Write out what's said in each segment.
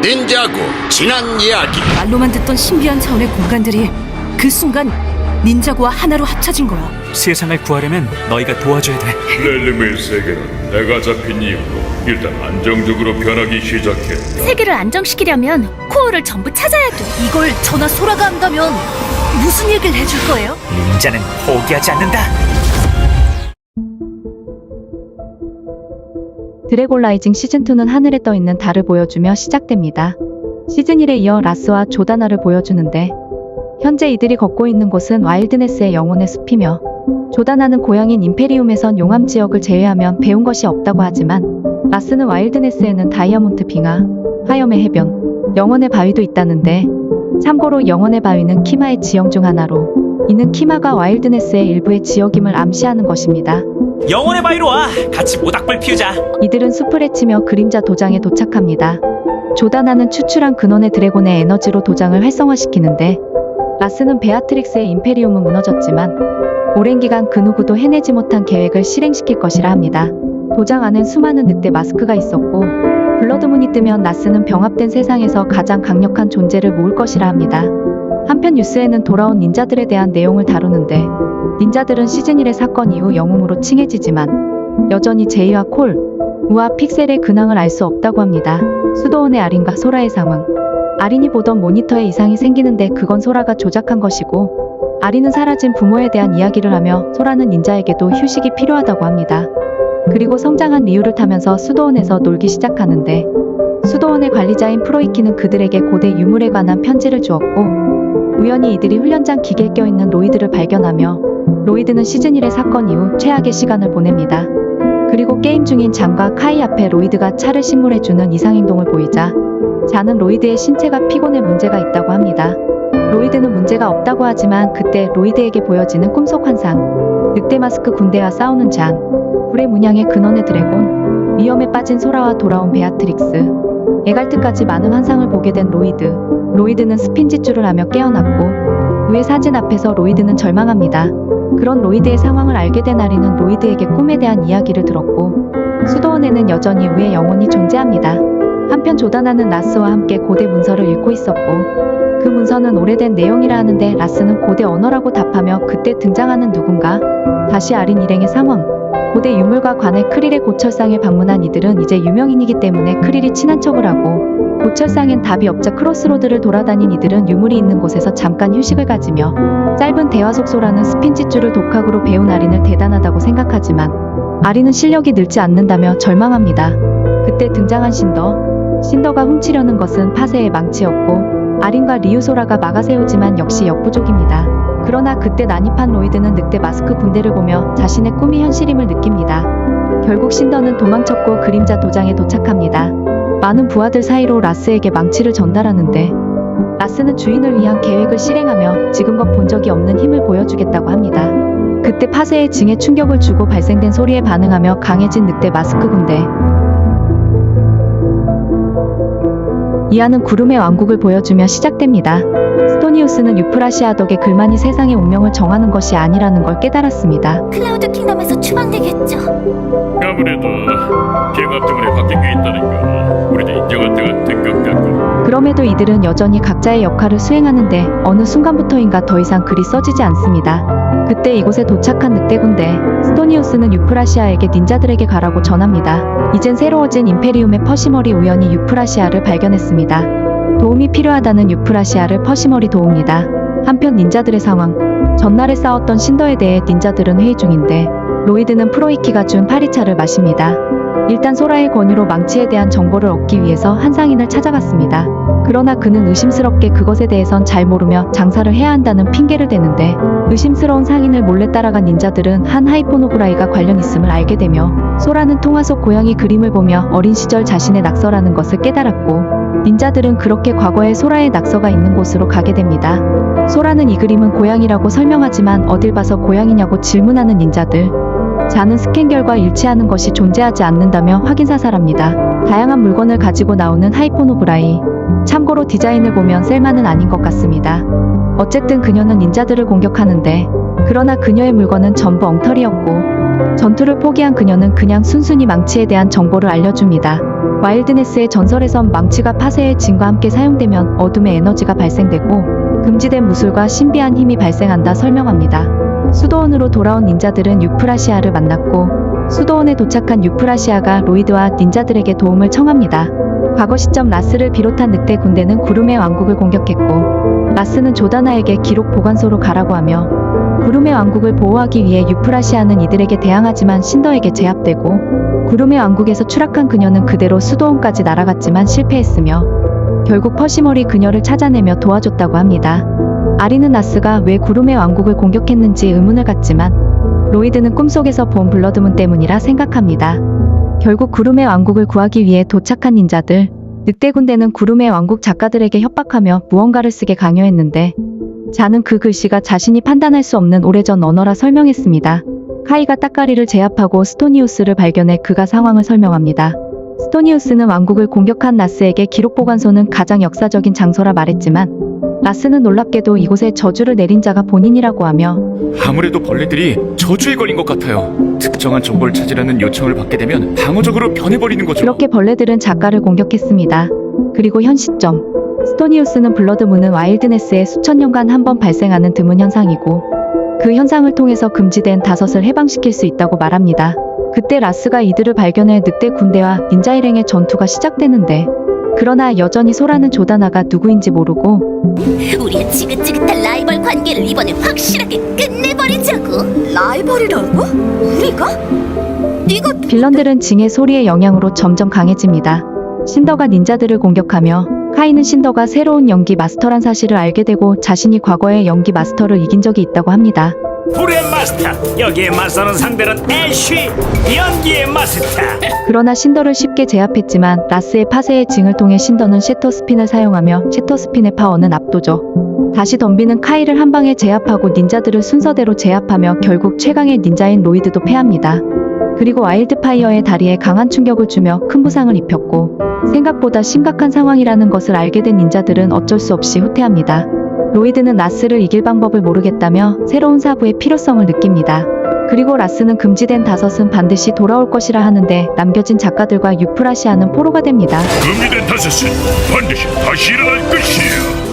닌자고 지난 이야기. 말로만 듣던 신비한 차원의 공간들이 그 순간 닌자고와 하나로 합쳐진 거야. 세상을 구하려면 너희가 도와줘야 돼. 렐름의 세계는 내가 잡힌 이후로 일단 안정적으로 변하기 시작했다. 세계를 안정시키려면 코어를 전부 찾아야 돼. 이걸 저나 소라가 한다면 무슨 얘기를 해줄 거예요? 닌자는 포기하지 않는다. 드래곤라이징 시즌2는 하늘에 떠있는 달을 보여주며 시작됩니다. 시즌1에 이어 라스와 조다나를 보여주는데 현재 이들이 걷고 있는 곳은 와일드네스의 영혼의 숲이며 조다나는 고향인 임페리움에선 용암 지역을 제외하면 배운 것이 없다고 하지만 라스는 와일드네스에는 다이아몬드 빙하, 화염의 해변, 영혼의 바위도 있다는데 참고로 영혼의 바위는 키마의 지형 중 하나로 이는 키마가 와일드네스의 일부의 지역임을 암시하는 것입니다. 영혼의 바위로 와. 같이 모닥불 피우자. 이들은 숲을 헤치며 그림자 도장에 도착합니다. 조다나는 추출한 근원의 드래곤의 에너지로 도장을 활성화시키는데 라스는 베아트릭스의 임페리움은 무너졌지만 오랜 기간 그 누구도 해내지 못한 계획을 실행시킬 것이라 합니다. 도장 안엔 수많은 늑대 마스크가 있었고 블러드문이 뜨면 라스는 병합된 세상에서 가장 강력한 존재를 모을 것이라 합니다. 한편 뉴스에는 돌아온 닌자들에 대한 내용을 다루는데 닌자들은 시즌1의 사건 이후 영웅으로 칭해지지만 여전히 제이와 콜, 우와 픽셀의 근황을 알 수 없다고 합니다. 수도원의 아린과 소라의 상황. 아린이 보던 모니터에 이상이 생기는데 그건 소라가 조작한 것이고 아린은 사라진 부모에 대한 이야기를 하며 소라는 닌자에게도 휴식이 필요하다고 합니다. 그리고 성장한 리우를 타면서 수도원에서 놀기 시작하는데 수도원의 관리자인 프로이키는 그들에게 고대 유물에 관한 편지를 주었고 우연히 이들이 훈련장 기계에 껴있는 로이드를 발견하며 로이드는 시즌1의 사건 이후 최악의 시간을 보냅니다. 그리고 게임 중인 잔과 카이 앞에 로이드가 차를 식물해주는 이상행동을 보이자 잔은 로이드의 신체가 피곤해 문제가 있다고 합니다. 로이드는 문제가 없다고 하지만 그때 로이드에게 보여지는 꿈속 환상, 늑대 마스크 군대와 싸우는 잔, 불의 문양의 근원의 드래곤, 위험에 빠진 소라와 돌아온 베아트릭스, 에갈트까지 많은 환상을 보게 된 로이드. 로이드는 스핀지줄을 하며 깨어났고 우의 사진 앞에서 로이드는 절망합니다. 그런 로이드의 상황을 알게 된 아리는 로이드에게 꿈에 대한 이야기를 들었고 수도원에는 여전히 우의 영혼이 존재합니다. 한편 조다나는 라스와 함께 고대 문서를 읽고 있었고 그 문서는 오래된 내용이라 하는데 라스는 고대 언어라고 답하며 그때 등장하는 누군가 다시 아린 일행의 상황, 고대 유물과 관해 크릴의 고철상에 방문한 이들은 이제 유명인이기 때문에 크릴이 친한 척을 하고 고철상엔 답이 없자 크로스로드를 돌아다닌 이들은 유물이 있는 곳에서 잠깐 휴식을 가지며 짧은 대화 속 소라는 스핀지줄을 독학으로 배운 아린을 대단하다고 생각하지만 아린은 실력이 늘지 않는다며 절망합니다. 그때 등장한 신더가 훔치려는 것은 파세의 망치였고 아린과 리우소라가 막아세우지만 역시 역부족입니다. 그러나 그때 난입한 로이드는 늑대 마스크 군대를 보며 자신의 꿈이 현실임을 느낍니다. 결국 신더는 도망쳤고 그림자 도장에 도착합니다. 많은 부하들 사이로 라스에게 망치를 전달하는데 라스는 주인을 위한 계획을 실행하며 지금껏 본 적이 없는 힘을 보여주겠다고 합니다. 그때 파세의 증에 충격을 주고 발생된 소리에 반응하며 강해진 늑대 마스크 군대. 이하는 구름의 왕국을 보여주며 시작됩니다. 스토니우스는 유프라시아 덕에 글만이 세상의 운명을 정하는 것이 아니라는 걸 깨달았습니다. 클라우드 킹덤에서 추방되겠죠. 아무래도 병합 때문에 바뀐 게 있다니까 우리도 인정할 때가 된 것 같고. 그럼에도 이들은 여전히 각자의 역할을 수행하는데 어느 순간부터인가 더 이상 글이 써지지 않습니다. 그때 이곳에 도착한 늑대 군대. 스토니우스는 유프라시아에게 닌자들에게 가라고 전합니다. 이젠 새로워진 임페리움의 퍼시멀이 우연히 유프라시아를 발견했습니다. 도움이 필요하다는 유프라시아를 퍼시멀이 도웁니다. 한편 닌자들의 상황. 전날에 싸웠던 신더에 대해 닌자들은 회의 중인데 로이드는 프로이키가 준 파리차를 마십니다. 일단 소라의 권유로 망치에 대한 정보를 얻기 위해서 한 상인을 찾아갔습니다. 그러나 그는 의심스럽게 그것에 대해선 잘 모르며 장사를 해야 한다는 핑계를 대는데 의심스러운 상인을 몰래 따라간 닌자들은 한 하이포노그라이가 관련 있음을 알게 되며 소라는 통화 속 고양이 그림을 보며 어린 시절 자신의 낙서라는 것을 깨달았고 닌자들은 그렇게 과거에 소라의 낙서가 있는 곳으로 가게 됩니다. 소라는 이 그림은 고양이라고 설명하지만 어딜 봐서 고양이냐고 질문하는 닌자들. 자는 스캔 결과 일치하는 것이 존재하지 않는다며 확인사살합니다. 다양한 물건을 가지고 나오는 하이포노브라이. 참고로 디자인을 보면 셀마는 아닌 것 같습니다. 어쨌든 그녀는 닌자들을 공격하는데, 그러나 그녀의 물건은 전부 엉터리였고, 전투를 포기한 그녀는 그냥 순순히 망치에 대한 정보를 알려줍니다. 와일드네스의 전설에선 망치가 파쇄의 진과 함께 사용되면 어둠의 에너지가 발생되고 금지된 무술과 신비한 힘이 발생한다 설명합니다. 수도원으로 돌아온 닌자들은 유프라시아를 만났고, 수도원에 도착한 유프라시아가 로이드와 닌자들에게 도움을 청합니다. 과거 시점 라스를 비롯한 늑대 군대는 구름의 왕국을 공격했고, 라스는 조다나에게 기록 보관소로 가라고 하며, 구름의 왕국을 보호하기 위해 유프라시아는 이들에게 대항하지만 신더에게 제압되고, 구름의 왕국에서 추락한 그녀는 그대로 수도원까지 날아갔지만 실패했으며, 결국 퍼시멀이 그녀를 찾아내며 도와줬다고 합니다. 아리는 라스가 왜 구름의 왕국을 공격했는지 의문을 갖지만, 로이드는 꿈속에서 본 블러드문 때문이라 생각합니다. 결국 구름의 왕국을 구하기 위해 도착한 닌자들, 늑대 군대는 구름의 왕국 작가들에게 협박하며 무언가를 쓰게 강요했는데, 자는 그 글씨가 자신이 판단할 수 없는 오래전 언어라 설명했습니다. 카이가 따까리를 제압하고 스토니우스를 발견해 그가 상황을 설명합니다. 스토니우스는 왕국을 공격한 라스에게 기록 보관소는 가장 역사적인 장소라 말했지만, 라스는 놀랍게도 이곳에 저주를 내린 자가 본인이라고 하며, 아무래도 벌레들이 저주에 걸린 것 같아요. 특정한 정보를 찾으라는 요청을 받게 되면 방어적으로 변해버리는 거죠. 그렇게 벌레들은 작가를 공격했습니다. 그리고 현 시점, 스토니우스는 블러드문은 와일드네스에 수천 년간 한 번 발생하는 드문 현상이고, 그 현상을 통해서 금지된 다섯을 해방시킬 수 있다고 말합니다. 그때 라스가 이들을 발견해 늑대 군대와 닌자 일행의 전투가 시작되는데, 그러나 여전히 소라는 조다나가 누구인지 모르고, 우리의 지긋지긋한 라이벌 관계를 이번에 확실하게 끝내버리자고. 라이벌이라고? 우리가? 네가 빌런들은 징의 소리의 영향으로 점점 강해집니다. 신더가 닌자들을 공격하며, 카이는 신더가 새로운 연기 마스터란 사실을 알게 되고 자신이 과거에 연기 마스터를 이긴 적이 있다고 합니다. 불의 마스터, 여기에 맞서는 상대는 애쉬, 연기의 마스터. 그러나 신더를 쉽게 제압했지만 라스의 파쇄의 징을 통해 신더는 셔터스핀을 사용하며 셔터스핀의 파워는 압도적. 다시 덤비는 카이를 한 방에 제압하고 닌자들을 순서대로 제압하며 결국 최강의 닌자인 로이드도 패합니다. 그리고 와일드파이어의 다리에 강한 충격을 주며 큰 부상을 입혔고, 생각보다 심각한 상황이라는 것을 알게 된 닌자들은 어쩔 수 없이 후퇴합니다. 로이드는 라스를 이길 방법을 모르겠다며 새로운 사부의 필요성을 느낍니다. 그리고 라스는 금지된 다섯은 반드시 돌아올 것이라 하는데, 남겨진 작가들과 유프라시아는 포로가 됩니다. 금지된 다섯은 반드시 다시 일어날 것이에요.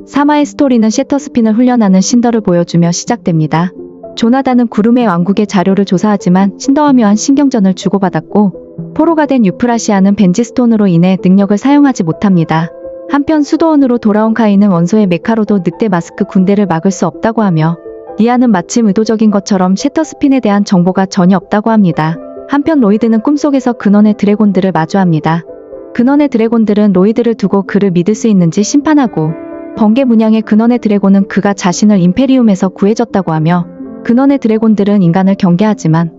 사마의 스토리는 셔터스핀을 훈련하는 신더를 보여주며 시작됩니다. 조나단은 구름의 왕국의 자료를 조사하지만 신더와 묘한 신경전을 주고받았고, 포로가 된 유프라시아는 벤지스톤으로 인해 능력을 사용하지 못합니다. 한편 수도원으로 돌아온 카이는 원소의 메카로도 늑대 마스크 군대를 막을 수 없다고 하며, 니아는 마침 의도적인 것처럼 셔터스핀에 대한 정보가 전혀 없다고 합니다. 한편 로이드는 꿈속에서 근원의 드래곤들을 마주합니다. 근원의 드래곤들은 로이드를 두고 그를 믿을 수 있는지 심판하고, 번개 문양의 근원의 드래곤은 그가 자신을 임페리움에서 구해줬다고 하며, 근원의 드래곤들은 인간을 경계하지만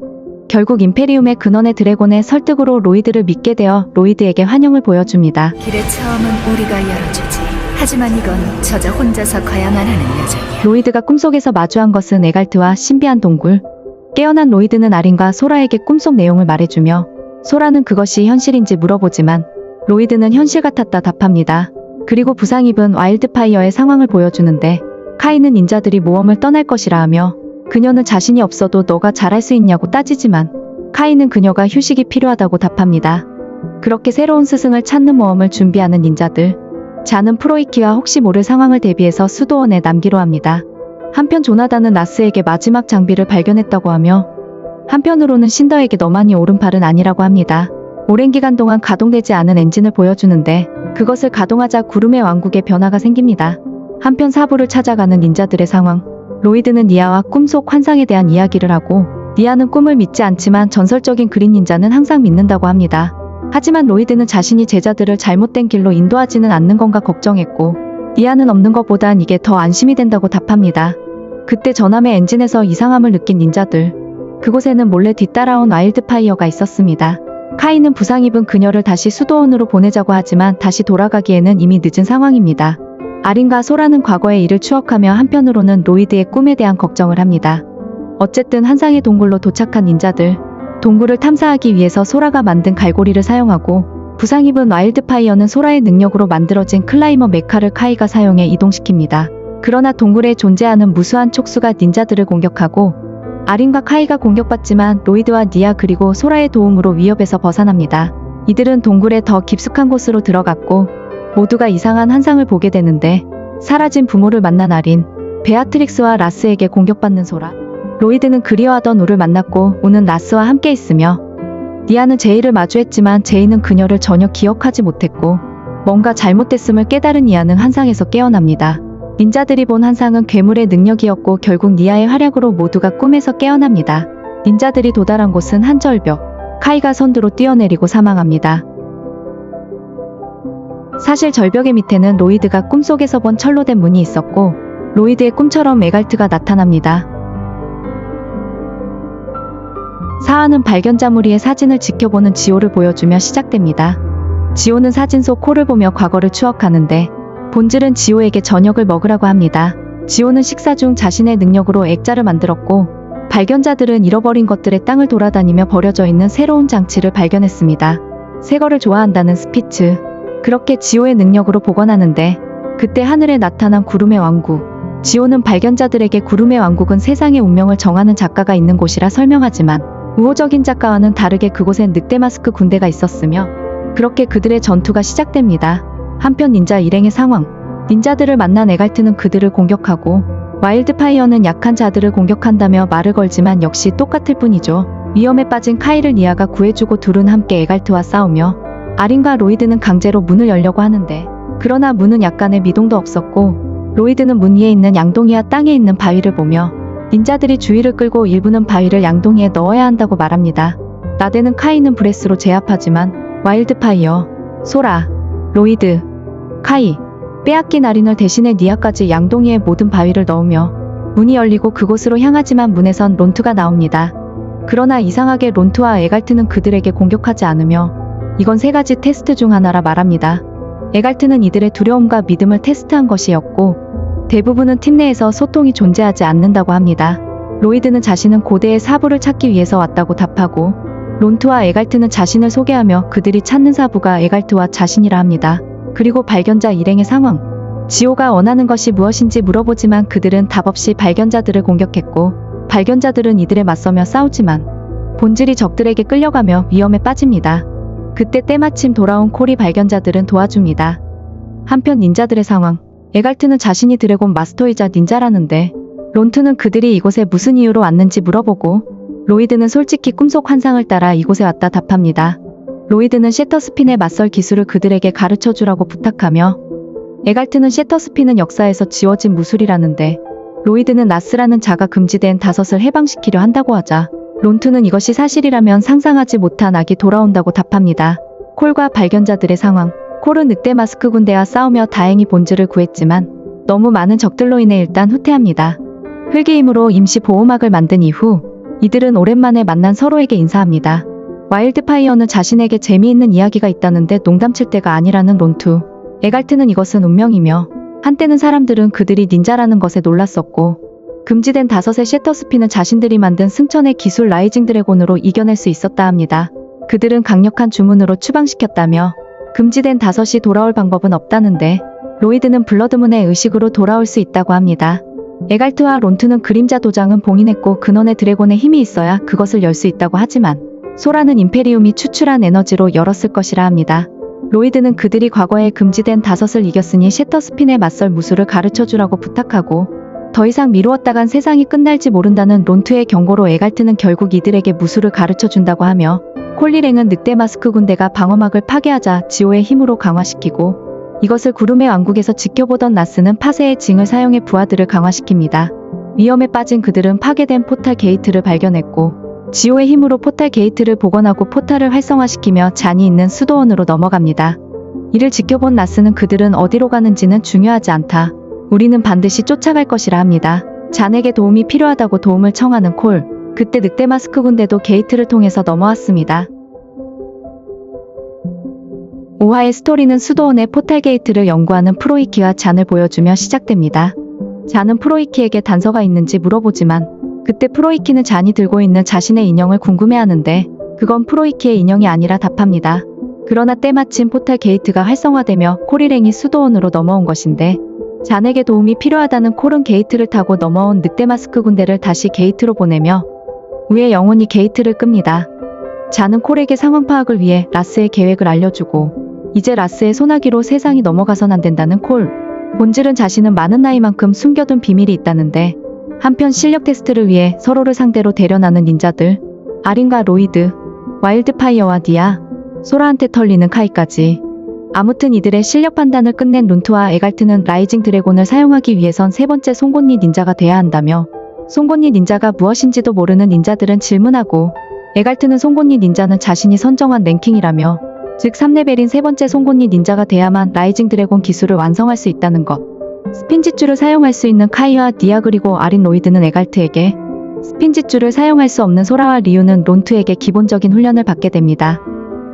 결국 임페리움의 근원의 드래곤의 설득으로 로이드를 믿게 되어 로이드에게 환영을 보여줍니다. 길의 처음은 우리가 열어주지. 하지만 이건 저자 혼자서 가야만 하는 여정이야. 로이드가 꿈속에서 마주한 것은 에갈트와 신비한 동굴. 깨어난 로이드는 아린과 소라에게 꿈속 내용을 말해주며, 소라는 그것이 현실인지 물어보지만 로이드는 현실 같았다 답합니다. 그리고 부상 입은 와일드파이어의 상황을 보여주는데, 카이는 닌자들이 모험을 떠날 것이라 하며, 그녀는 자신이 없어도 너가 잘할 수 있냐고 따지지만 카이는 그녀가 휴식이 필요하다고 답합니다. 그렇게 새로운 스승을 찾는 모험을 준비하는 닌자들. 자는 프로이키와 혹시 모를 상황을 대비해서 수도원에 남기로 합니다. 한편 조나단은 라스에게 마지막 장비를 발견했다고 하며, 한편으로는 신더에게 너만이 오른팔은 아니라고 합니다. 오랜 기간 동안 가동되지 않은 엔진을 보여주는데, 그것을 가동하자 구름의 왕국에 변화가 생깁니다. 한편 사부를 찾아가는 닌자들의 상황. 로이드는 니아와 꿈속 환상에 대한 이야기를 하고, 니아는 꿈을 믿지 않지만 전설적인 그린 닌자는 항상 믿는다고 합니다. 하지만 로이드는 자신이 제자들을 잘못된 길로 인도하지는 않는 건가 걱정했고, 니아는 없는 것보단 이게 더 안심이 된다고 답합니다. 그때 전함의 엔진에서 이상함을 느낀 닌자들. 그곳에는 몰래 뒤따라온 와일드파이어가 있었습니다. 카이는 부상 입은 그녀를 다시 수도원으로 보내자고 하지만 다시 돌아가기에는 이미 늦은 상황입니다. 아린과 소라는 과거의 일을 추억하며 한편으로는 로이드의 꿈에 대한 걱정을 합니다. 어쨌든 한상의 동굴로 도착한 닌자들. 동굴을 탐사하기 위해서 소라가 만든 갈고리를 사용하고 부상 입은 와일드파이어는 소라의 능력으로 만들어진 클라이머 메카를 카이가 사용해 이동시킵니다. 그러나 동굴에 존재하는 무수한 촉수가 닌자들을 공격하고 아린과 카이가 공격받지만 로이드와 니아 그리고 소라의 도움으로 위협에서 벗어납니다. 이들은 동굴의 더 깊숙한 곳으로 들어갔고 모두가 이상한 환상을 보게 되는데 사라진 부모를 만난 아린, 베아트릭스와 라스에게 공격받는 소라. 로이드는 그리워하던 우를 만났고 우는 라스와 함께 있으며 니아는 제이를 마주했지만 제이는 그녀를 전혀 기억하지 못했고 뭔가 잘못됐음을 깨달은 니아는 환상에서 깨어납니다. 닌자들이 본 환상은 괴물의 능력이었고 결국 니아의 활약으로 모두가 꿈에서 깨어납니다. 닌자들이 도달한 곳은 한 절벽. 카이가 선두로 뛰어내리고 사망합니다. 사실 절벽의 밑에는 로이드가 꿈속에서 본 철로 된 문이 있었고 로이드의 꿈처럼 에갈트가 나타납니다. 사화는 발견자무리의 사진을 지켜보는 지오를 보여주며 시작됩니다. 지오는 사진 속 콜을 보며 과거를 추억하는데 본질은 지오에게 저녁을 먹으라고 합니다. 지오는 식사 중 자신의 능력으로 액자를 만들었고 발견자들은 잃어버린 것들의 땅을 돌아다니며 버려져 있는 새로운 장치를 발견했습니다. 새 거를 좋아한다는 스피츠. 그렇게 지오의 능력으로 복원하는데 그때 하늘에 나타난 구름의 왕국. 지오는 발견자들에게 구름의 왕국은 세상의 운명을 정하는 작가가 있는 곳이라 설명하지만 우호적인 작가와는 다르게 그곳엔 늑대 마스크 군대가 있었으며 그렇게 그들의 전투가 시작됩니다. 한편 닌자 일행의 상황. 닌자들을 만난 에갈트는 그들을 공격하고 와일드파이어는 약한 자들을 공격한다며 말을 걸지만 역시 똑같을 뿐이죠. 위험에 빠진 카이를 니아가 구해주고 둘은 함께 에갈트와 싸우며 아린과 로이드는 강제로 문을 열려고 하는데 그러나 문은 약간의 미동도 없었고 로이드는 문 위에 있는 양동이와 땅에 있는 바위를 보며 닌자들이 주의를 끌고 일부는 바위를 양동이에 넣어야 한다고 말합니다. 나대는 카이는 브레스로 제압하지만 와일드파이어, 소라, 로이드, 카이, 빼앗긴 아린을 대신해 니아까지 양동이에 모든 바위를 넣으며 문이 열리고 그곳으로 향하지만 문에선 론투가 나옵니다. 그러나 이상하게 론투와 에갈트는 그들에게 공격하지 않으며 이건 세 가지 테스트 중 하나라 말합니다. 에갈트는 이들의 두려움과 믿음을 테스트한 것이었고 대부분은 팀 내에서 소통이 존재하지 않는다고 합니다. 로이드는 자신은 고대의 사부를 찾기 위해서 왔다고 답하고 론투와 에갈트는 자신을 소개하며 그들이 찾는 사부가 에갈트와 자신이라 합니다. 그리고 발견자 일행의 상황. 지오가 원하는 것이 무엇인지 물어보지만 그들은 답없이 발견자들을 공격했고 발견자들은 이들에 맞서며 싸우지만 본질이 적들에게 끌려가며 위험에 빠집니다. 그때 때마침 돌아온 콜이 발견자들은 도와줍니다. 한편 닌자들의 상황. 에갈트는 자신이 드래곤 마스터이자 닌자라는데 론투는 그들이 이곳에 무슨 이유로 왔는지 물어보고 로이드는 솔직히 꿈속 환상을 따라 이곳에 왔다 답합니다. 로이드는 셔터스핀의 맞설 기술을 그들에게 가르쳐주라고 부탁하며 에갈트는 셔터스핀은 역사에서 지워진 무술이라는데 로이드는 라스라는 자가 금지된 다섯을 해방시키려 한다고 하자 론투는 이것이 사실이라면 상상하지 못한 악이 돌아온다고 답합니다. 콜과 발견자들의 상황. 콜은 늑대 마스크 군대와 싸우며 다행히 본질을 구했지만 너무 많은 적들로 인해 일단 후퇴합니다. 흙의 힘으로 임시 보호막을 만든 이후 이들은 오랜만에 만난 서로에게 인사합니다. 와일드파이어는 자신에게 재미있는 이야기가 있다는데 농담칠 때가 아니라는 론투. 에갈트는 이것은 운명이며 한때는 사람들은 그들이 닌자라는 것에 놀랐었고 금지된 다섯의 셔터스핀은 자신들이 만든 승천의 기술 라이징 드래곤으로 이겨낼 수 있었다 합니다. 그들은 강력한 주문으로 추방시켰다며 금지된 다섯이 돌아올 방법은 없다는데 로이드는 블러드문의 의식으로 돌아올 수 있다고 합니다. 에갈트와 론투는 그림자 도장은 봉인했고 근원의 드래곤의 힘이 있어야 그것을 열 수 있다고 하지만 소라는 임페리움이 추출한 에너지로 열었을 것이라 합니다. 로이드는 그들이 과거에 금지된 다섯을 이겼으니 셔터스핀에 맞설 무술을 가르쳐주라고 부탁하고 더 이상 미루었다간 세상이 끝날지 모른다는 론투의 경고로 에갈트는 결국 이들에게 무술을 가르쳐준다고 하며 콜리랭은 늑대 마스크 군대가 방어막을 파괴하자 지오의 힘으로 강화시키고 이것을 구름의 왕국에서 지켜보던 라스는 파쇄의 징을 사용해 부하들을 강화시킵니다. 위험에 빠진 그들은 파괴된 포탈 게이트를 발견했고 지오의 힘으로 포탈 게이트를 복원하고 포탈을 활성화시키며 잔이 있는 수도원으로 넘어갑니다. 이를 지켜본 라스는 그들은 어디로 가는지는 중요하지 않다. 우리는 반드시 쫓아갈 것이라 합니다. 잔에게 도움이 필요하다고 도움을 청하는 콜. 그때 늑대 마스크 군대도 게이트를 통해서 넘어왔습니다. 5화의 스토리는 수도원의 포탈 게이트를 연구하는 프로이키와 잔을 보여주며 시작됩니다. 잔은 프로이키에게 단서가 있는지 물어보지만 그때 프로이키는 잔이 들고 있는 자신의 인형을 궁금해하는데 그건 프로이키의 인형이 아니라 답합니다. 그러나 때마침 포탈 게이트가 활성화되며 콜 일행이 수도원으로 넘어온 것인데 잔에게 도움이 필요하다는 콜은 게이트를 타고 넘어온 늑대 마스크 군대를 다시 게이트로 보내며 우의 영혼이 게이트를 끕니다. 잔은 콜에게 상황 파악을 위해 라스의 계획을 알려주고 이제 라스의 소나기로 세상이 넘어가선 안 된다는 콜. 본질은 자신은 많은 나이만큼 숨겨둔 비밀이 있다는데 한편 실력 테스트를 위해 서로를 상대로 대련하는 닌자들 아린과 로이드, 와일드파이어와 니아, 소라한테 털리는 카이까지. 아무튼 이들의 실력 판단을 끝낸 룬트와 에갈트는 라이징 드래곤을 사용하기 위해선 세 번째 송곳니 닌자가 돼야 한다며 송곳니 닌자가 무엇인지도 모르는 닌자들은 질문하고 에갈트는 송곳니 닌자는 자신이 선정한 랭킹이라며 즉 3레벨인 세 번째 송곳니 닌자가 돼야만 라이징 드래곤 기술을 완성할 수 있다는 것. 스핀지줄을 사용할 수 있는 카이와 니아 그리고 아린 로이드는 에갈트에게 스핀지줄을 사용할 수 없는 소라와 리우는 론트에게 기본적인 훈련을 받게 됩니다.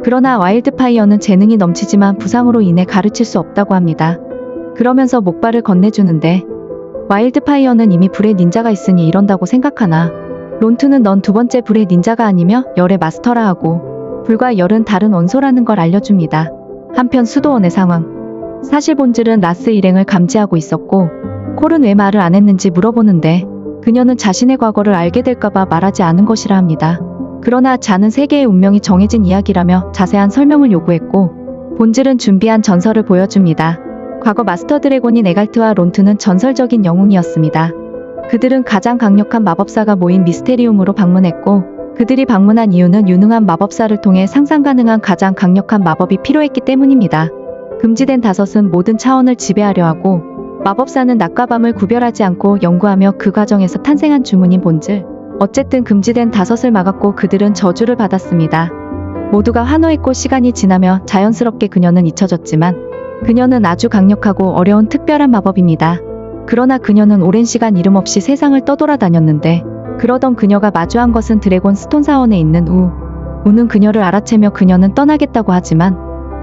그러나 와일드파이어는 재능이 넘치지만 부상으로 인해 가르칠 수 없다고 합니다. 그러면서 목발을 건네주는데 와일드파이어는 이미 불의 닌자가 있으니 이런다고 생각하나 론트는 넌 두 번째 불의 닌자가 아니며 열의 마스터라 하고 불과 열은 다른 원소라는 걸 알려줍니다. 한편 수도원의 상황. 사실 본질은 라스 일행을 감지하고 있었고 콜은 왜 말을 안 했는지 물어보는데 그녀는 자신의 과거를 알게 될까봐 말하지 않은 것이라 합니다. 그러나 잔은 세계의 운명이 정해진 이야기라며 자세한 설명을 요구했고 본질은 준비한 전설을 보여줍니다. 과거 마스터 드래곤인 에갈트와 론트는 전설적인 영웅이었습니다. 그들은 가장 강력한 마법사가 모인 미스테리움으로 방문했고 그들이 방문한 이유는 유능한 마법사를 통해 상상 가능한 가장 강력한 마법이 필요했기 때문입니다. 금지된 다섯은 모든 차원을 지배하려 하고 마법사는 낮과 밤을 구별하지 않고 연구하며 그 과정에서 탄생한 주문인 본질. 어쨌든 금지된 다섯을 막았고 그들은 저주를 받았습니다. 모두가 환호했고 시간이 지나며 자연스럽게 그녀는 잊혀졌지만 그녀는 아주 강력하고 어려운 특별한 마법입니다. 그러나 그녀는 오랜 시간 이름 없이 세상을 떠돌아다녔는데 그러던 그녀가 마주한 것은 드래곤 스톤 사원에 있는 우는 그녀를 알아채며 그녀는 떠나겠다고 하지만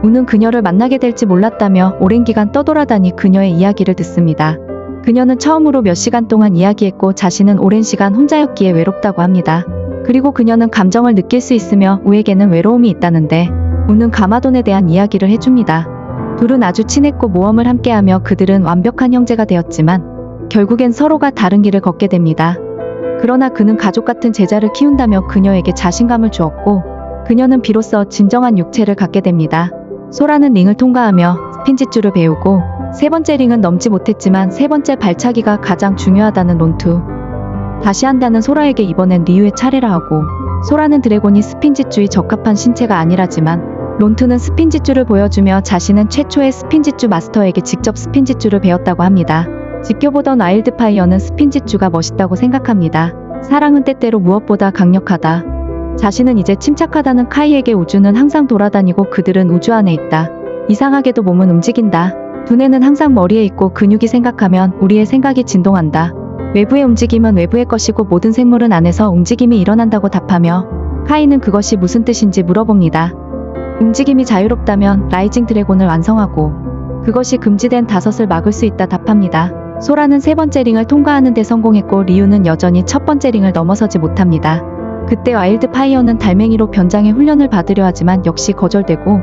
우는 그녀를 만나게 될지 몰랐다며 오랜 기간 떠돌아다니 그녀의 이야기를 듣습니다. 그녀는 처음으로 몇 시간 동안 이야기했고 자신은 오랜 시간 혼자였기에 외롭다고 합니다. 그리고 그녀는 감정을 느낄 수 있으며 우에게는 외로움이 있다는데 우는 가마돈에 대한 이야기를 해줍니다. 둘은 아주 친했고 모험을 함께하며 그들은 완벽한 형제가 되었지만 결국엔 서로가 다른 길을 걷게 됩니다. 그러나 그는 가족 같은 제자를 키운다며 그녀에게 자신감을 주었고 그녀는 비로소 진정한 육체를 갖게 됩니다. 소라는 링을 통과하며 스핀지줄을 배우고 세 번째 링은 넘지 못했지만 세 번째 발차기가 가장 중요하다는 론투. 다시 한다는 소라에게 이번엔 리우의 차례라 하고 소라는 드래곤이 스핀지줄이 적합한 신체가 아니라지만 론투는 스핀지줄을 보여주며 자신은 최초의 스핀지줄 마스터에게 직접 스핀지줄을 배웠다고 합니다. 지켜보던 와일드파이어는 스핀지줄가 멋있다고 생각합니다. 사랑은 때때로 무엇보다 강력하다. 자신은 이제 침착하다는 카이에게 우주는 항상 돌아다니고 그들은 우주 안에 있다. 이상하게도 몸은 움직인다. 두뇌는 항상 머리에 있고 근육이 생각하면 우리의 생각이 진동한다. 외부의 움직임은 외부의 것이고 모든 생물은 안에서 움직임이 일어난다고 답하며 카이는 그것이 무슨 뜻인지 물어봅니다. 움직임이 자유롭다면 라이징 드래곤을 완성하고 그것이 금지된 다섯을 막을 수 있다 답합니다. 소라는 세 번째 링을 통과하는 데 성공했고 리우는 여전히 첫 번째 링을 넘어서지 못합니다. 그때 와일드파이어는 달맹이로 변장의 훈련을 받으려 하지만 역시 거절되고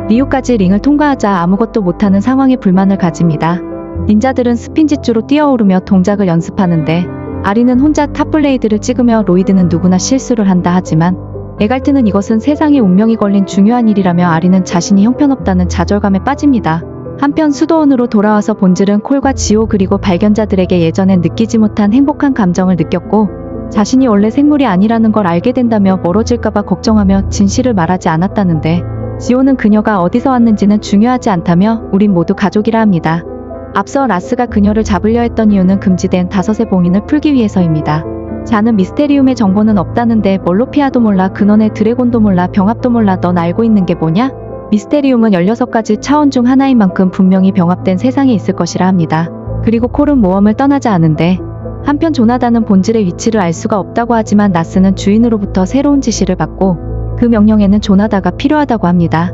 리우까지 링을 통과하자 아무것도 못하는 상황에 불만을 가집니다. 닌자들은 스핀지줄로 뛰어오르며 동작을 연습하는데 아리는 혼자 탑블레이드를 찍으며 로이드는 누구나 실수를 한다 하지만 에갈트는 이것은 세상의 운명이 걸린 중요한 일이라며 아리는 자신이 형편없다는 좌절감에 빠집니다. 한편 수도원으로 돌아와서 본질은 콜과 지오 그리고 발견자들에게 예전엔 느끼지 못한 행복한 감정을 느꼈고 자신이 원래 생물이 아니라는 걸 알게 된다며 멀어질까봐 걱정하며 진실을 말하지 않았다는데 지오는 그녀가 어디서 왔는지는 중요하지 않다며 우린 모두 가족이라 합니다. 앞서 라스가 그녀를 잡으려 했던 이유는 금지된 다섯의 봉인을 풀기 위해서입니다. 자는 미스테리움의 정보는 없다는데 멀로피아도 몰라 근원의 드래곤도 몰라 병합도 몰라 넌 알고 있는 게 뭐냐? 미스테리움은 16가지 차원 중 하나인 만큼 분명히 병합된 세상에 있을 것이라 합니다. 그리고 콜은 모험을 떠나지 않은데 한편 조나단은 본질의 위치를 알 수가 없다고 하지만 라스는 주인으로부터 새로운 지시를 받고 그 명령에는 조나다가 필요하다고 합니다.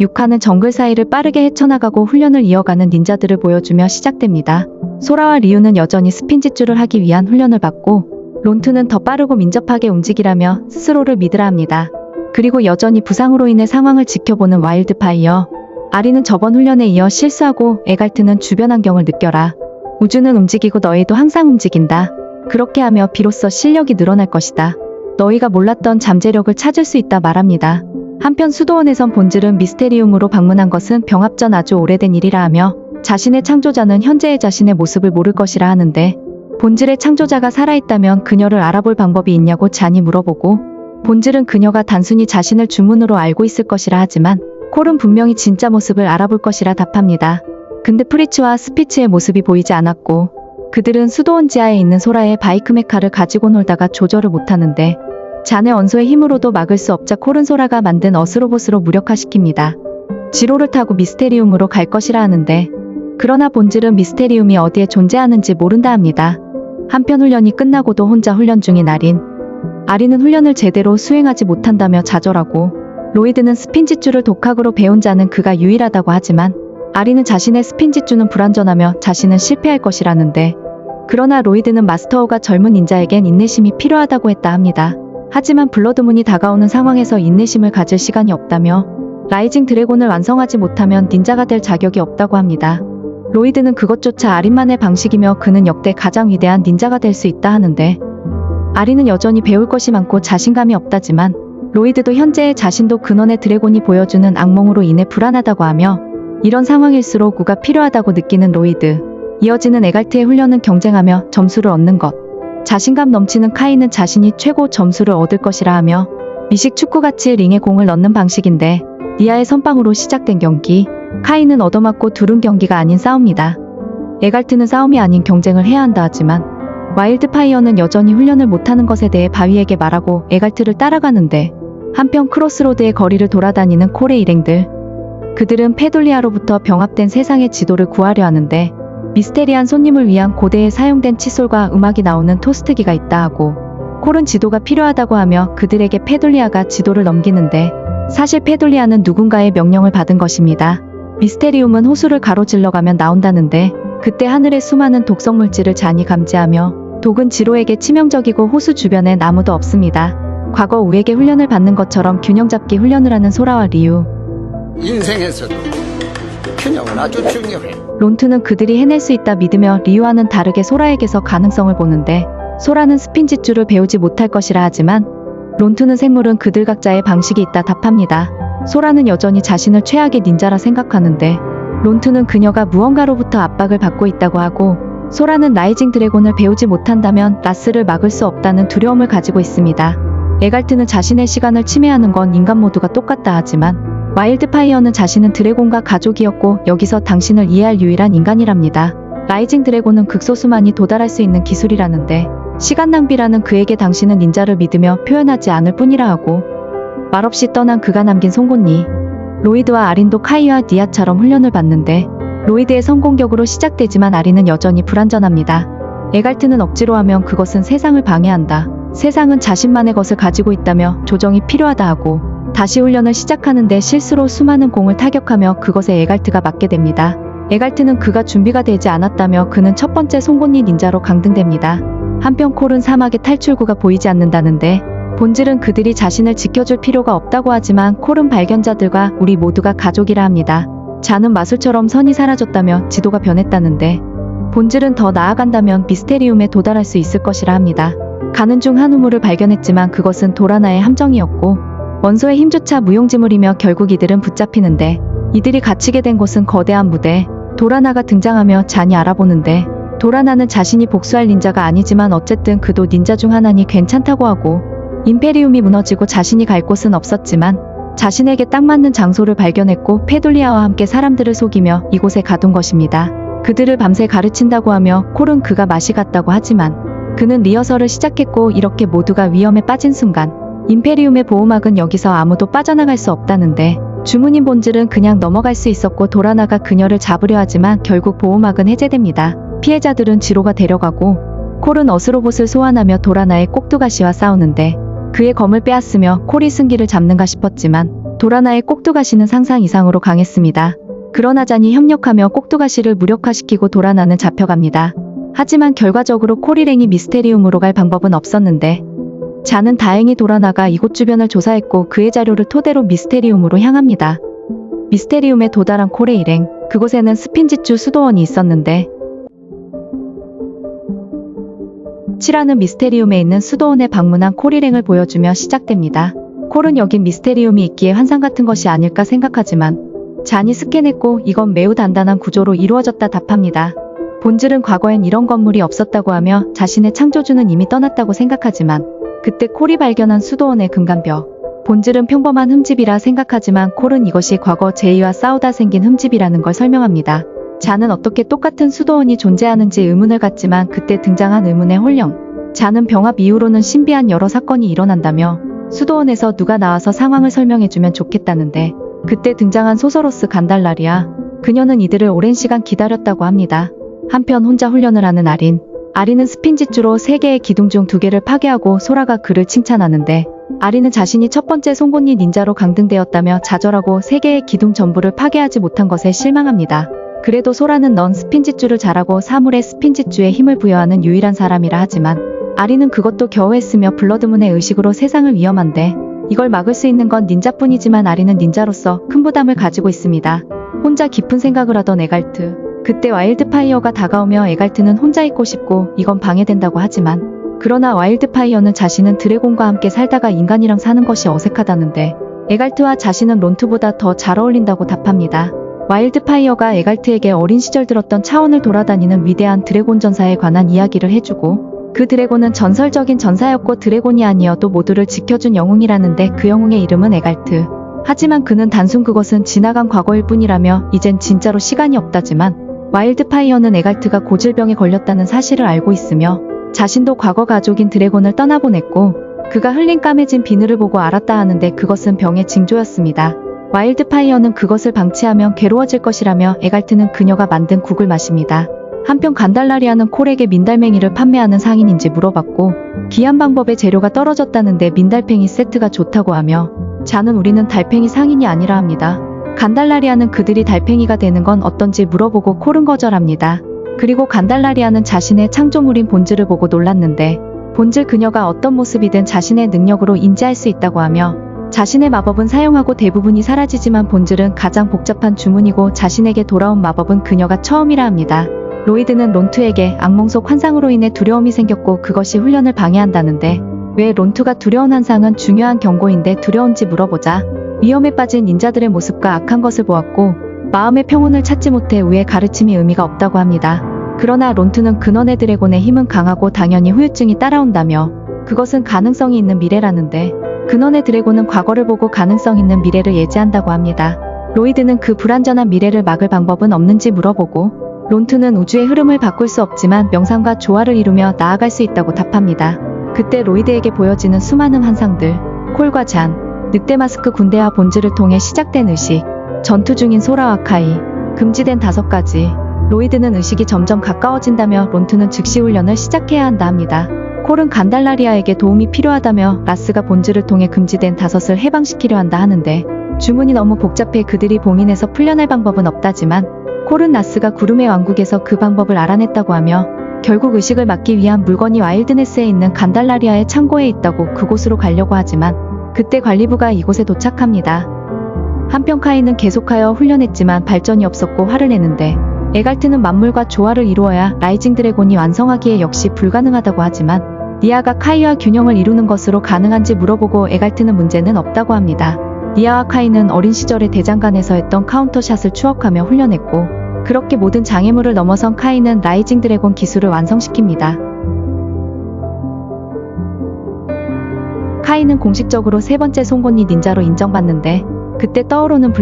유카는 정글 사이를 빠르게 헤쳐나가고 훈련을 이어가는 닌자들을 보여주며 시작됩니다. 소라와 리우는 여전히 스핀지줄을 하기 위한 훈련을 받고 론트는 더 빠르고 민첩하게 움직이라며 스스로를 믿으라 합니다. 그리고 여전히 부상으로 인해 상황을 지켜보는 와일드파이어. 아리는 저번 훈련에 이어 실수하고 에갈트는 주변 환경을 느껴라. 우주는 움직이고 너희도 항상 움직인다. 그렇게 하며 비로소 실력이 늘어날 것이다. 너희가 몰랐던 잠재력을 찾을 수 있다 말합니다. 한편 수도원에선 본질은 미스테리움으로 방문한 것은 병합 전 아주 오래된 일이라 하며 자신의 창조자는 현재의 자신의 모습을 모를 것이라 하는데 본질의 창조자가 살아있다면 그녀를 알아볼 방법이 있냐고 잔이 물어보고 본질은 그녀가 단순히 자신을 주문으로 알고 있을 것이라 하지만 콜은 분명히 진짜 모습을 알아볼 것이라 답합니다. 근데 프리츠와 스피츠의 모습이 보이지 않았고 그들은 수도원 지하에 있는 소라의 바이크 메카를 가지고 놀다가 조절을 못하는데 잔의 원소의 힘으로도 막을 수 없자 콜은 소라가 만든 어스로봇으로 무력화시킵니다. 지로를 타고 미스테리움으로 갈 것이라 하는데 그러나 본질은 미스테리움이 어디에 존재하는지 모른다 합니다. 한편 훈련이 끝나고도 혼자 훈련 중인 아리는 훈련을 제대로 수행하지 못한다며 좌절하고 로이드는 스핀지줄을 독학으로 배운 자는 그가 유일하다고 하지만 아리는 자신의 스핀지줄은 불완전하며 자신은 실패할 것이라는데 그러나 로이드는 마스터오가 젊은 닌자에겐 인내심이 필요하다고 했다 합니다. 하지만 블러드문이 다가오는 상황에서 인내심을 가질 시간이 없다며 라이징 드래곤을 완성하지 못하면 닌자가 될 자격이 없다고 합니다. 로이드는 그것조차 아린만의 방식이며 그는 역대 가장 위대한 닌자가 될 수 있다 하는데 아리는 여전히 배울 것이 많고 자신감이 없다지만 로이드도 현재의 자신도 근원의 드래곤이 보여주는 악몽으로 인해 불안하다고 하며 이런 상황일수록 구가 필요하다고 느끼는 로이드. 이어지는 에갈트의 훈련은 경쟁하며 점수를 얻는 것. 자신감 넘치는 카이는 자신이 최고 점수를 얻을 것이라 하며 미식 축구같이 링에 공을 넣는 방식인데 니아의 선빵으로 시작된 경기. 카이는 얻어맞고 두른 경기가 아닌 싸움이다. 에갈트는 싸움이 아닌 경쟁을 해야 한다 하지만 와일드파이어는 여전히 훈련을 못하는 것에 대해 바위에게 말하고 에갈트를 따라가는데 한편 크로스로드의 거리를 돌아다니는 콜의 일행들. 그들은 페돌리아로부터 병합된 세상의 지도를 구하려 하는데 미스테리한 손님을 위한 고대에 사용된 칫솔과 음악이 나오는 토스트기가 있다 하고 콜은 지도가 필요하다고 하며 그들에게 페돌리아가 지도를 넘기는데 사실 페돌리아는 누군가의 명령을 받은 것입니다. 미스테리움은 호수를 가로질러가면 나온다는데 그때 하늘의 수많은 독성 물질을 잔이 감지하며 독은 지로에게 치명적이고 호수 주변엔 아무도 없습니다. 과거 우에게 훈련을 받는 것처럼 균형 잡기 훈련을 하는 소라와 리우. 인생에서도 균형은 아주 중요해. 론트는 그들이 해낼 수 있다 믿으며 리우와는 다르게 소라에게서 가능성을 보는데 소라는 스핀지줄을 배우지 못할 것이라 하지만 론트는 생물은 그들 각자의 방식이 있다 답합니다. 소라는 여전히 자신을 최악의 닌자라 생각하는데 론트는 그녀가 무언가로부터 압박을 받고 있다고 하고 소라는 라이징 드래곤을 배우지 못한다면 라스를 막을 수 없다는 두려움을 가지고 있습니다. 에갈트는 자신의 시간을 침해하는 건 인간 모두가 똑같다 하지만 와일드파이어는 자신은 드래곤과 가족이었고 여기서 당신을 이해할 유일한 인간이랍니다. 라이징 드래곤은 극소수만이 도달할 수 있는 기술이라는데 시간 낭비라는 그에게 당신은 닌자를 믿으며 표현하지 않을 뿐이라 하고 말없이 떠난 그가 남긴 송곳니. 로이드와 아린도 카이와 니아처럼 훈련을 받는데 로이드의 성공격으로 시작되지만 아린은 여전히 불완전합니다. 에갈트는 억지로 하면 그것은 세상을 방해한다. 세상은 자신만의 것을 가지고 있다며 조정이 필요하다 하고 다시 훈련을 시작하는데 실수로 수많은 공을 타격하며 그것에 에갈트가 맞게 됩니다. 에갈트는 그가 준비가 되지 않았다며 그는 첫 번째 송곳니 닌자로 강등됩니다. 한편 콜은 사막의 탈출구가 보이지 않는다는데 본질은 그들이 자신을 지켜줄 필요가 없다고 하지만 콜은 발견자들과 우리 모두가 가족이라 합니다. 잔은 마술처럼 선이 사라졌다며 지도가 변했다는데 본질은 더 나아간다면 미스테리움에 도달할 수 있을 것이라 합니다. 가는 중 한 우물을 발견했지만 그것은 도라나의 함정이었고 원소의 힘조차 무용지물이며 결국 이들은 붙잡히는데 이들이 갇히게 된 곳은 거대한 무대. 도라나가 등장하며 잔이 알아보는데 도라나는 자신이 복수할 닌자가 아니지만 어쨌든 그도 닌자 중 하나니 괜찮다고 하고 임페리움이 무너지고 자신이 갈 곳은 없었지만 자신에게 딱 맞는 장소를 발견했고 페돌리아와 함께 사람들을 속이며 이곳에 가둔 것입니다. 그들을 밤새 가르친다고 하며 콜은 그가 맛이 갔다고 하지만 그는 리허설을 시작했고 이렇게 모두가 위험에 빠진 순간 임페리움의 보호막은 여기서 아무도 빠져나갈 수 없다는데 주문인 본질은 그냥 넘어갈 수 있었고 도라나가 그녀를 잡으려 하지만 결국 보호막은 해제됩니다. 피해자들은 지로가 데려가고 콜은 어스로봇을 소환하며 도라나의 꼭두가시와 싸우는데 그의 검을 빼앗으며 콜이 승기를 잡는가 싶었지만 도라나의 꼭두가시는 상상 이상으로 강했습니다. 그러나 잔이 협력하며 꼭두가시를 무력화시키고 도라나는 잡혀갑니다. 하지만 결과적으로 코리랭이 미스테리움으로 갈 방법은 없었는데 잔은 다행히 도라나가 이곳 주변을 조사했고 그의 자료를 토대로 미스테리움으로 향합니다. 미스테리움에 도달한 코레 일행, 그곳에는 스핀지주 수도원이 있었는데 치라는 미스테리움에 있는 수도원에 방문한 콜 일행을 보여주며 시작됩니다. 콜은 여긴 미스테리움이 있기에 환상 같은 것이 아닐까 생각하지만 잔이 스캔했고 이건 매우 단단한 구조로 이루어졌다 답합니다. 본질은 과거엔 이런 건물이 없었다고 하며 자신의 창조주는 이미 떠났다고 생각하지만 그때 콜이 발견한 수도원의 금간벼, 본질은 평범한 흠집이라 생각하지만 콜은 이것이 과거 제이와 싸우다 생긴 흠집이라는 걸 설명합니다. 잔은 어떻게 똑같은 수도원이 존재하는지 의문을 갖지만 그때 등장한 의문의 홀령. 잔은 병합 이후로는 신비한 여러 사건이 일어난다며 수도원에서 누가 나와서 상황을 설명해주면 좋겠다는데 그때 등장한 소서로스 간달라리아. 그녀는 이들을 오랜 시간 기다렸다고 합니다. 한편 혼자 훈련을 하는 아린은 스핀지주로 3개의 기둥 중 2개를 파괴하고 소라가 그를 칭찬하는데 아린은 자신이 첫 번째 송곳니 닌자로 강등되었다며 좌절하고 3개의 기둥 전부를 파괴하지 못한 것에 실망합니다. 그래도 소라는 넌 스핀지주를 잘하고 사물의 스핀지주에 힘을 부여하는 유일한 사람이라 하지만 아린은 그것도 겨우 했으며 블러드문의 의식으로 세상을 위험한데 이걸 막을 수 있는 건 닌자뿐이지만 아린은 닌자로서 큰 부담을 가지고 있습니다. 혼자 깊은 생각을 하던 에갈트. 그때 와일드파이어가 다가오며 에갈트는 혼자 있고 싶고 이건 방해된다고 하지만 그러나 와일드파이어는 자신은 드래곤과 함께 살다가 인간이랑 사는 것이 어색하다는데 에갈트와 자신은 론투보다 더 잘 어울린다고 답합니다. 와일드파이어가 에갈트에게 어린 시절 들었던 차원을 돌아다니는 위대한 드래곤 전사에 관한 이야기를 해주고 그 드래곤은 전설적인 전사였고 드래곤이 아니어도 모두를 지켜준 영웅이라는데 그 영웅의 이름은 에갈트. 하지만 그는 단순 그것은 지나간 과거일 뿐이라며 이젠 진짜로 시간이 없다지만 와일드파이어는 에갈트가 고질병에 걸렸다는 사실을 알고 있으며 자신도 과거 가족인 드래곤을 떠나보냈고 그가 흘린 까매진 비늘을 보고 알았다 하는데 그것은 병의 징조였습니다. 와일드파이어는 그것을 방치하면 괴로워질 것이라며 에갈트는 그녀가 만든 국을 마십니다. 한편 간달라리아는 콜에게 민달팽이를 판매하는 상인인지 물어봤고 귀한 방법의 재료가 떨어졌다는데 민달팽이 세트가 좋다고 하며 잔은 우리는 달팽이 상인이 아니라 합니다. 간달라리아는 그들이 달팽이가 되는 건 어떤지 물어보고 콜은 거절합니다. 그리고 간달라리아는 자신의 창조물인 본질을 보고 놀랐는데 본질 그녀가 어떤 모습이든 자신의 능력으로 인지할 수 있다고 하며 자신의 마법은 사용하고 대부분이 사라지지만 본질은 가장 복잡한 주문이고 자신에게 돌아온 마법은 그녀가 처음이라 합니다. 로이드는 론투에게 악몽 속 환상으로 인해 두려움이 생겼고 그것이 훈련을 방해한다는데 왜 론투가 두려운 환상은 중요한 경고인데 두려운지 물어보자 위험에 빠진 닌자들의 모습과 악한 것을 보았고 마음의 평온을 찾지 못해 우의 가르침이 의미가 없다고 합니다. 그러나 론투는 근원의 드래곤의 힘은 강하고 당연히 후유증이 따라온다며 그것은 가능성이 있는 미래라는데 근원의 드래곤은 과거를 보고 가능성 있는 미래를 예지한다고 합니다. 로이드는 그 불완전한 미래를 막을 방법은 없는지 물어보고 론투는 우주의 흐름을 바꿀 수 없지만 명상과 조화를 이루며 나아갈 수 있다고 답합니다. 그때 로이드에게 보여지는 수많은 환상들, 콜과 잔, 늑대 마스크 군대와 본질을 통해 시작된 의식, 전투 중인 소라와 카이, 금지된 5가지. 로이드는 의식이 점점 가까워진다며 론투는 즉시 훈련을 시작해야 한다 합니다. 콜은 간달라리아에게 도움이 필요하다며 라스가 본질을 통해 금지된 5을 해방시키려 한다 하는데 주문이 너무 복잡해 그들이 봉인해서 풀려날 방법은 없다지만 콜은 라스가 구름의 왕국에서 그 방법을 알아냈다고 하며 결국 의식을 막기 위한 물건이 와일드네스에 있는 간달라리아의 창고에 있다고 그곳으로 가려고 하지만 그때 관리부가 이곳에 도착합니다. 한편 카이는 계속하여 훈련했지만 발전이 없었고 화를 내는데 에갈트는 만물과 조화를 이루어야 라이징 드래곤이 완성하기에 역시 불가능하다고 하지만 니아가 카이와 균형을 이루는 것으로 가능한지 물어보고 에갈트는 문제는 없다고 합니다. 니아와 카이는 어린 시절의 대장간에서 했던 카운터샷을 추억하며 훈련했고 그렇게 모든 장애물을 넘어선 카이는 라이징 드래곤 기술을 완성시킵니다. 카이는 공식적으로 3번째 송곳니 닌자로 인정받는데 그때 떠오르는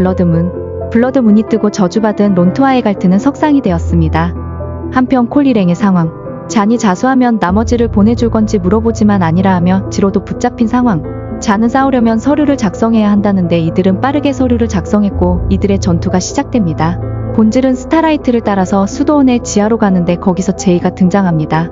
블러드문이 뜨고 저주받은 론투와 에갈트는 석상이 되었습니다. 한편 콜 일행의 상황, 잔이 자수하면 나머지를 보내줄 건지 물어보지만 아니라 하며 지로도 붙잡힌 상황. 잔은 싸우려면 서류를 작성해야 한다는데 이들은 빠르게 서류를 작성했고 이들의 전투가 시작됩니다. 본질은 스타라이트를 따라서 수도원의 지하로 가는데 거기서 제이가 등장합니다.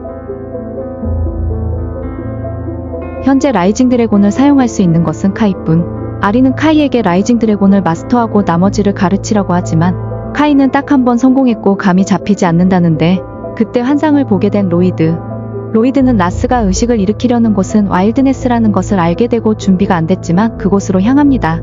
현재 라이징 드래곤을 사용할 수 있는 것은 카이뿐. 아린은 카이에게 라이징 드래곤을 마스터하고 나머지를 가르치라고 하지만 카이는 딱 한 번 성공했고 감이 잡히지 않는다는데 그때 환상을 보게 된 로이드. 로이드는 라스가 의식을 일으키려는 곳은 와일드네스라는 것을 알게 되고 준비가 안 됐지만 그곳으로 향합니다.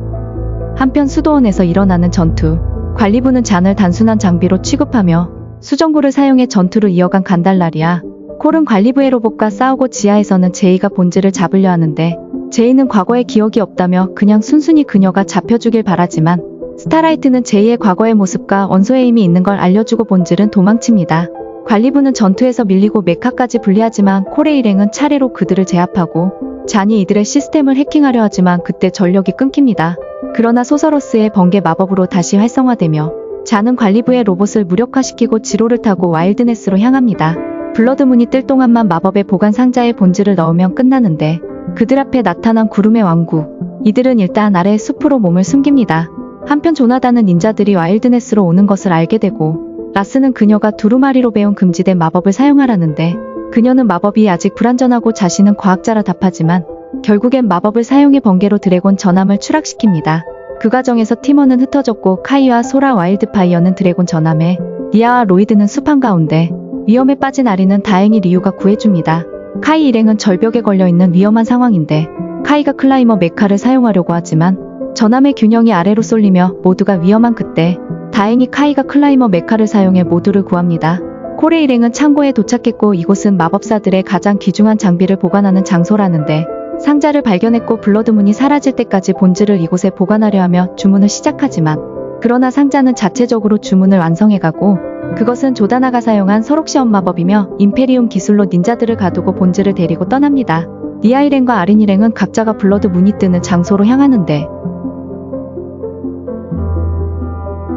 한편 수도원에서 일어나는 전투. 관리부는 잔을 단순한 장비로 취급하며 수정구를 사용해 전투를 이어간 간달라리아. 콜은 관리부의 로봇과 싸우고 지하에서는 제이가 본즈를 잡으려 하는데 제이는 과거에 기억이 없다며 그냥 순순히 그녀가 잡혀주길 바라지만 스타라이트는 제이의 과거의 모습과 원소의 힘이 있는 걸 알려주고 본즈는 도망칩니다. 관리부는 전투에서 밀리고 메카까지 분리하지만 콜의 일행은 차례로 그들을 제압하고 잔이 이들의 시스템을 해킹하려 하지만 그때 전력이 끊깁니다. 그러나 소서러스의 번개 마법으로 다시 활성화되며 잔은 관리부의 로봇을 무력화시키고 지로를 타고 와일드네스로 향합니다. 블러드문이 뜰 동안만 마법의 보관 상자에 본즈를 넣으면 끝나는데 그들 앞에 나타난 구름의 왕국. 이들은 일단 아래의 숲으로 몸을 숨깁니다. 한편 조나단은 닌자들이 와일드네스로 오는 것을 알게 되고 라스는 그녀가 두루마리로 배운 금지된 마법을 사용하라는데 그녀는 마법이 아직 불완전하고 자신은 과학자라 답하지만 결국엔 마법을 사용해 번개로 드래곤 전함을 추락시킵니다. 그 과정에서 팀원은 흩어졌고 카이와 소라 와일드파이어는 드래곤 전함에 리아와 로이드는 숲 한가운데 위험에 빠진 아리는 다행히 리우가 구해줍니다. 카이 일행은 절벽에 걸려있는 위험한 상황인데 카이가 클라이머 메카를 사용하려고 하지만 전함의 균형이 아래로 쏠리며 모두가 위험한 그때 다행히 카이가 클라이머 메카를 사용해 모두를 구합니다. 콜의 일행은 창고에 도착했고 이곳은 마법사들의 가장 귀중한 장비를 보관하는 장소라는데 상자를 발견했고 블러드문이 사라질 때까지 본즈를 이곳에 보관하려 하며 주문을 시작하지만 그러나 상자는 자체적으로 주문을 완성해가고 그것은 조다나가 사용한 서록시험 마법이며 임페리움 기술로 닌자들을 가두고 본즈를 데리고 떠납니다. 니아 일행과 아린 일행은 각자가 블러드문이 뜨는 장소로 향하는데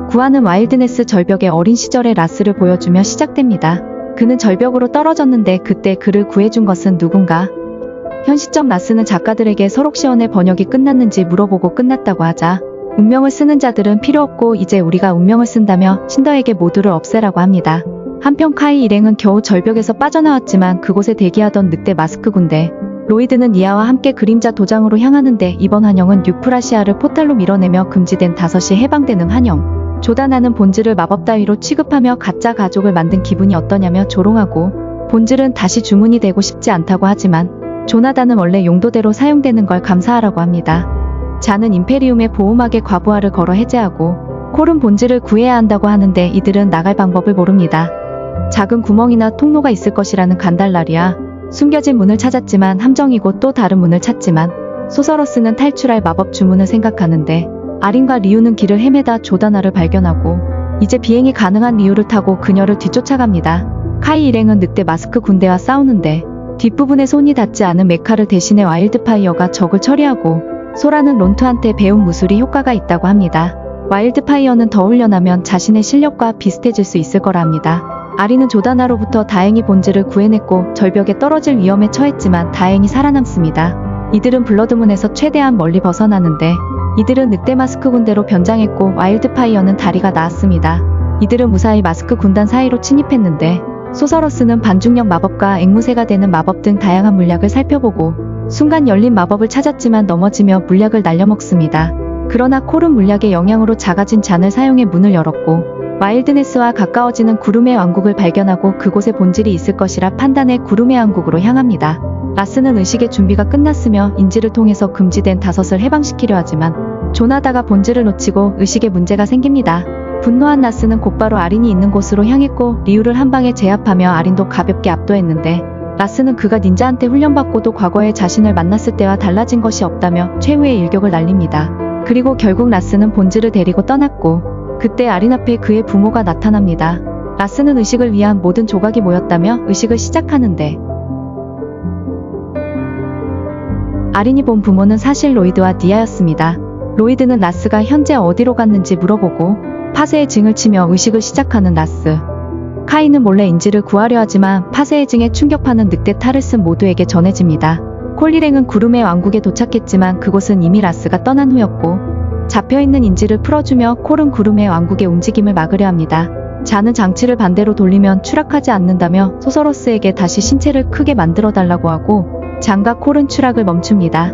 구하는 와일드네스 절벽의 어린 시절의 라스를 보여주며 시작됩니다. 그는 절벽으로 떨어졌는데 그때 그를 구해준 것은 누군가? 현 시점 라스는 작가들에게 서록시원의 번역이 끝났는지 물어보고 끝났다고 하자 운명을 쓰는 자들은 필요 없고 이제 우리가 운명을 쓴다며 신더에게 모두를 없애라고 합니다. 한편 카이 일행은 겨우 절벽에서 빠져나왔지만 그곳에 대기하던 늑대 마스크 군대 로이드는 니아와 함께 그림자 도장으로 향하는데 이번 환영은 유프라시아를 포탈로 밀어내며 금지된 5시 해방되는 환영. 조다나는 본즈를 마법 따위로 취급하며 가짜 가족을 만든 기분이 어떠냐며 조롱하고 본즈는 다시 주문이 되고 싶지 않다고 하지만 조나단은 원래 용도대로 사용되는 걸 감사하라고 합니다. 잔은 임페리움의 보호막에 과부하를 걸어 해제하고 콜은 본즈를 구해야 한다고 하는데 이들은 나갈 방법을 모릅니다. 작은 구멍이나 통로가 있을 것이라는 간달라리아. 숨겨진 문을 찾았지만 함정이고 또 다른 문을 찾지만 소서러스는 탈출할 마법 주문을 생각하는데 아린과 리우는 길을 헤매다 조다나를 발견하고 이제 비행이 가능한 리우를 타고 그녀를 뒤쫓아갑니다. 카이 일행은 늑대 마스크 군대와 싸우는데 뒷부분에 손이 닿지 않은 메카를 대신해 와일드파이어가 적을 처리하고 소라는 론트한테 배운 무술이 효과가 있다고 합니다. 와일드파이어는 더 훈련하면 자신의 실력과 비슷해질 수 있을 거라 합니다. 아린은 조다나로부터 다행히 본즈를 구해냈고 절벽에 떨어질 위험에 처했지만 다행히 살아남습니다. 이들은 블러드문에서 최대한 멀리 벗어나는데 이들은 늑대 마스크 군대로 변장했고 와일드파이어는 다리가 나았습니다. 이들은 무사히 마스크 군단 사이로 침입했는데 소서러스는 반중력 마법과 앵무새가 되는 마법 등 다양한 물약을 살펴보고 순간 열린 마법을 찾았지만 넘어지며 물약을 날려먹습니다. 그러나 콜은 물약의 영향으로 작아진 잔을 사용해 문을 열었고 와일드네스와 가까워지는 구름의 왕국을 발견하고 그곳에 본질이 있을 것이라 판단해 구름의 왕국으로 향합니다. 라스는 의식의 준비가 끝났으며 인지를 통해서 금지된 5을 해방시키려 하지만 조나다가 본질을 놓치고 의식에 문제가 생깁니다. 분노한 라스는 곧바로 아린이 있는 곳으로 향했고 리우를 한 방에 제압하며 아린도 가볍게 압도했는데 라스는 그가 닌자한테 훈련받고도 과거에 자신을 만났을 때와 달라진 것이 없다며 최후의 일격을 날립니다. 그리고 결국 라스는 본질을 데리고 떠났고 그때 아린 앞에 그의 부모가 나타납니다. 라스는 의식을 위한 모든 조각이 모였다며 의식을 시작하는데 아린이 본 부모는 사실 로이드와 니아였습니다. 로이드는 라스가 현재 어디로 갔는지 물어보고 파세의 징을 치며 의식을 시작하는 라스. 카이는 몰래 인지를 구하려 하지만 파세의 징에 충격파는 늑대 탈을 쓴 모두에게 전해집니다. 콜 일행은 구름의 왕국에 도착했지만 그곳은 이미 라스가 떠난 후였고 잡혀있는 인지를 풀어주며 콜은 구름의 왕국의 움직임을 막으려 합니다. 잔은 장치를 반대로 돌리면 추락하지 않는다며 소서러스에게 다시 신체를 크게 만들어달라고 하고 잔과 콜은 추락을 멈춥니다.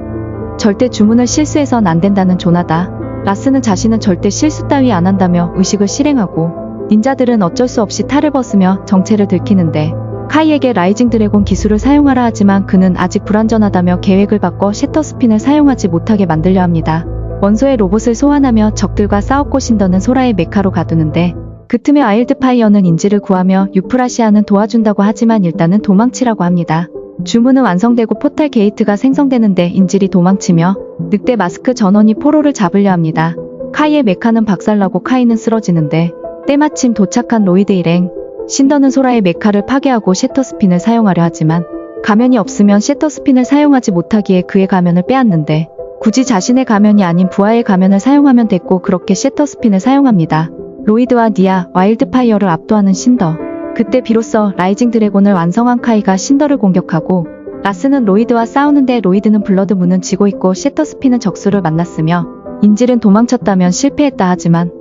절대 주문을 실수해선 안 된다는 조나다. 라스는 자신은 절대 실수 따위 안 한다며 의식을 실행하고 닌자들은 어쩔 수 없이 탈을 벗으며 정체를 들키는데 카이에게 라이징 드래곤 기술을 사용하라 하지만 그는 아직 불완전하다며 계획을 바꿔 셔터스핀을 사용하지 못하게 만들려 합니다. 원소의 로봇을 소환하며 적들과 싸웠고 신더는 소라의 메카로 가두는데 그 틈에 와일드파이어는 인지를 구하며 유프라시아는 도와준다고 하지만 일단은 도망치라고 합니다. 주문은 완성되고 포탈 게이트가 생성되는데 인질이 도망치며 늑대 마스크 전원이 포로를 잡으려 합니다. 카이의 메카는 박살나고 카이는 쓰러지는데 때마침 도착한 로이드 일행 신더는 소라의 메카를 파괴하고 셔터스핀을 사용하려 하지만 가면이 없으면 셔터스핀을 사용하지 못하기에 그의 가면을 빼앗는데 굳이 자신의 가면이 아닌 부하의 가면을 사용하면 됐고 그렇게 셔터스핀을 사용합니다. 로이드와 니아, 와일드파이어를 압도하는 신더. 그때 비로소 라이징 드래곤을 완성한 카이가 신더를 공격하고 라스는 로이드와 싸우는데 로이드는 블러드 문은 지고 있고 셔터스핀은 적수를 만났으며 인질은 도망쳤다면 실패했다 하지만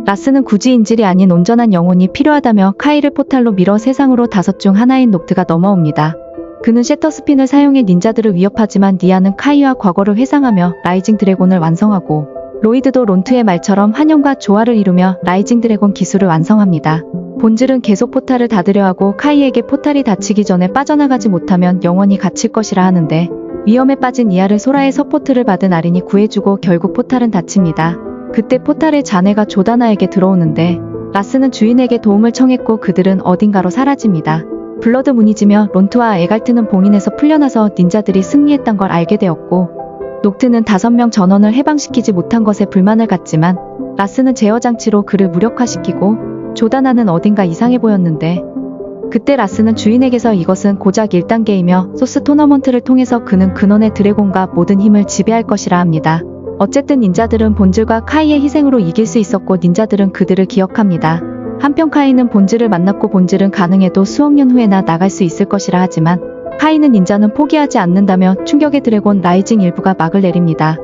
라스는 굳이 인질이 아닌 온전한 영혼이 필요하다며 카이를 포탈로 밀어 세상으로 5 중 하나인 녹트가 넘어옵니다. 그는 셔터스핀을 사용해 닌자들을 위협하지만 니아는 카이와 과거를 회상하며 라이징 드래곤을 완성하고 로이드도 론트의 말처럼 환영과 조화를 이루며 라이징 드래곤 기술을 완성합니다. 본질은 계속 포탈을 닫으려 하고 카이에게 포탈이 닫히기 전에 빠져나가지 못하면 영원히 갇힐 것이라 하는데 위험에 빠진 이하를 소라의 서포트를 받은 아린이 구해주고 결국 포탈은 닫힙니다. 그때 포탈의 잔해가 조다나에게 들어오는데 라스는 주인에게 도움을 청했고 그들은 어딘가로 사라집니다. 블러드 문이 지며 론트와 에갈트는 봉인에서 풀려나서 닌자들이 승리했던 걸 알게 되었고 녹트는 5명 전원을 해방시키지 못한 것에 불만을 갖지만 라스는 제어 장치로 그를 무력화시키고 조다나는 어딘가 이상해 보였는데 그때 라스는 주인에게서 이것은 고작 1단계이며 소스 토너먼트를 통해서 그는 근원의 드래곤과 모든 힘을 지배할 것이라 합니다. 어쨌든 닌자들은 본질과 카이의 희생으로 이길 수 있었고 닌자들은 그들을 기억합니다. 한편 카이는 본질을 만났고 본질은 가능해도 수억 년 후에나 나갈 수 있을 것이라 하지만 카이는 닌자는 포기하지 않는다며 충격의 드래곤 라이징 일부가 막을 내립니다.